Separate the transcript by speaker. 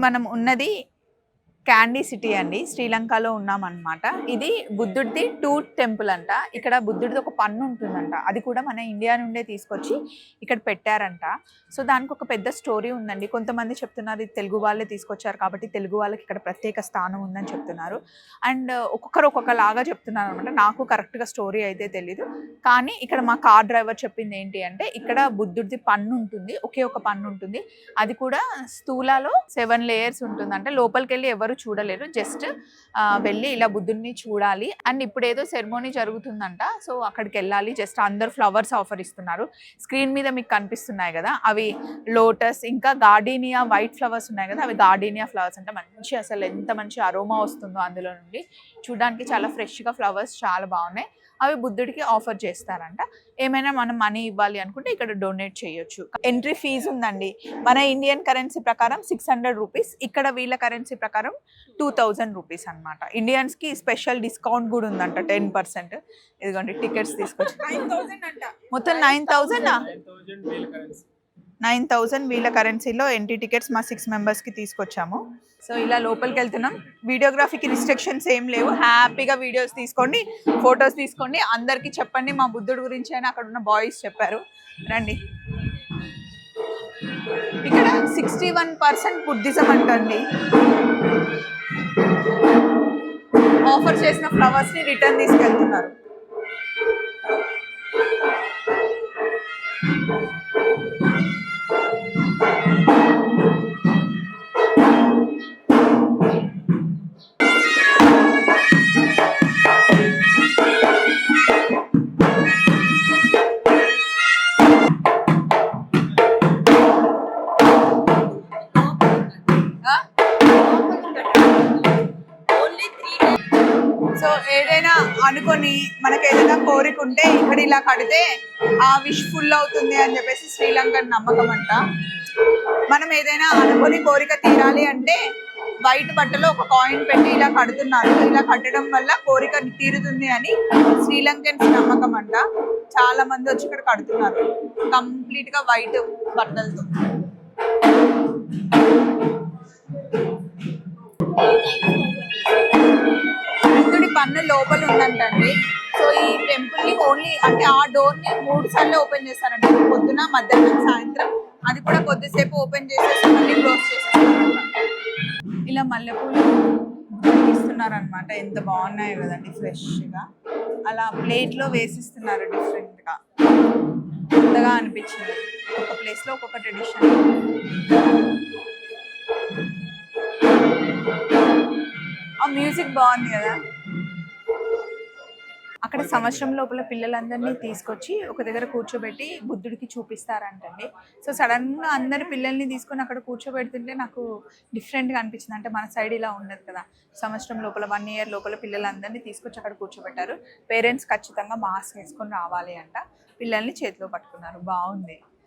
Speaker 1: మనం ఉన్నది candy city అండి, శ్రీలంకలో ఉన్నామన్నమాట. ఇది బుద్ధుడిది టూత్ టెంపుల్ అంట. ఇక్కడ బుద్ధుడిది ఒక పన్ను ఉంటుందంట, అది కూడా మన ఇండియా నుండే తీసుకొచ్చి ఇక్కడ పెట్టారంట. సో దానికి ఒక పెద్ద స్టోరీ ఉందండి. కొంతమంది చెప్తున్నారు ఇది తెలుగు వాళ్ళే తీసుకొచ్చారు కాబట్టి తెలుగు వాళ్ళకి ఇక్కడ ప్రత్యేక స్థానం ఉందని చెప్తున్నారు. అండ్ ఒక్కొక్కరు ఒక్కొక్కలాగా చెప్తున్నారు అనమాట. నాకు కరెక్ట్గా స్టోరీ అయితే తెలీదు, కానీ ఇక్కడ మా కార్ డ్రైవర్ చెప్పింది ఏంటి అంటే ఇక్కడ బుద్ధుడిది పన్ను ఉంటుంది, ఒకే ఒక పన్ను ఉంటుంది. అది కూడా స్థూలాలో 7 లేయర్స్ ఉంటుంది. అంటే లోపలికి వెళ్ళి ఎవరు చూడలేరు, జస్ట్ వెళ్ళి ఇలా బుద్ధుడిని చూడాలి. అండ్ ఇప్పుడు ఏదో సెరమోనీ జరుగుతుందంట, సో అక్కడికి వెళ్ళాలి. జస్ట్ అందరు ఫ్లవర్స్ ఆఫర్ ఇస్తున్నారు. స్క్రీన్ మీద మీకు కనిపిస్తున్నాయి కదా, అవి లోటస్, ఇంకా గార్డీనియా వైట్ ఫ్లవర్స్ ఉన్నాయి కదా, అవి గార్డీనియా ఫ్లవర్స్ అంటే మంచి, అసలు ఎంత మంచి అరోమా వస్తుందో అందులో నుండి. చూడడానికి చాలా ఫ్రెష్గా ఫ్లవర్స్ చాలా బాగున్నాయి. అవి బుద్ధుడికి ఆఫర్ చేస్తారంట. ఏమైనా మనం మనీ ఇవ్వాలి అనుకుంటే ఇక్కడ డొనేట్ చేయొచ్చు. ఎంట్రీ ఫీజు ఉందండి. మన ఇండియన్ కరెన్సీ ప్రకారం 600 రూపీస్, ఇక్కడ వీళ్ళ కరెన్సీ ప్రకారం 2000 రూపీస్ అనమాట. ఇండియన్స్కి స్పెషల్ డిస్కౌంట్ కూడా ఉందంట 10%. ఇదిగోండి టికెట్స్ తీసుకొచ్చి మొత్తం 9,000 వీళ్ళ కరెన్సీలో ఎంట్రీ టికెట్స్ మా 6 మెంబర్స్కి తీసుకొచ్చాము. సో ఇలా లోపలికి వెళ్తున్నాం. వీడియోగ్రఫీకి రిస్ట్రిక్షన్స్ ఏం లేవు, హ్యాపీగా వీడియోస్ తీసుకోండి, ఫొటోస్ తీసుకోండి. అందరికీ చెప్పండి మా బుద్ధుడి గురించి అని అక్కడ ఉన్న బాయ్స్ చెప్పారు. రండి. ఇక్కడ 61% బుద్ధిజం అంటండి. ఆఫర్ చేసిన ఫ్లవర్స్ని రిటర్న్ తీసుకెళ్తున్నారు. సో ఏదైనా అనుకొని మనకు ఏదైనా కోరిక ఉంటే ఇక్కడ ఇలా కడితే ఆ విష్ ఫుల్ అవుతుంది అని చెప్పేసి శ్రీలంకన్ నమ్మకం అంట. మనం ఏదైనా అనుకొని కోరిక తీరాలి అంటే వైట్ బట్టలో ఒక కాయిన్ పెట్టి ఇలా కడుతున్నారు. ఇలా కట్టడం వల్ల కోరిక తీరుతుంది అని శ్రీలంకన్స్ నమ్మకం అంట. చాలా మంది వచ్చి ఇక్కడ కడుతున్నారు కంప్లీట్ గా వైట్ బట్టలతో. బుద్ధుడి పన్ను లోపల ఉందంటండి. సో ఈ టెంపుల్ ని ఓన్లీ అంటే ఆ డోర్ ని 3 సార్లు ఓపెన్ చేస్తారంట, పొద్దున, మధ్యాహ్నం, సాయంత్రం. అది కూడా కొద్దిసేపు ఓపెన్ చేసేసి మళ్ళీ క్లోజ్ చేసేస్తారంట. ఇలా మల్లెపూలు ఇస్తున్నారు అనమాట. ఎంత బాగున్నాయో కదండి, ఫ్రెష్ గా అలా ప్లేట్ లో వేసిస్తున్నారు. డిఫరెంట్ గా కొత్తగా అనిపించింది. ఒక ప్లేస్ లో ఒక్కొక్క ట్రెడిషన్. ఆ మ్యూజిక్ బాగుంది కదా. అక్కడ సంవత్సరం లోపల పిల్లలందరినీ తీసుకొచ్చి ఒక దగ్గర కూర్చోబెట్టి బుద్ధుడికి చూపిస్తారంటండి. సో సడన్గా అందరి పిల్లల్ని తీసుకొని అక్కడ కూర్చోబెడుతుంటే నాకు డిఫరెంట్గా అనిపించింది. అంటే మన సైడ్ ఇలా ఉండదు కదా, సంవత్సరం లోపల 1 ఇయర్ లోపల పిల్లలందరినీ తీసుకొచ్చి అక్కడ కూర్చోబెట్టారు. పేరెంట్స్ ఖచ్చితంగా మాస్క్ వేసుకొని రావాలి అంట. పిల్లల్ని చేతిలో పట్టుకున్నారు, బాగుంది.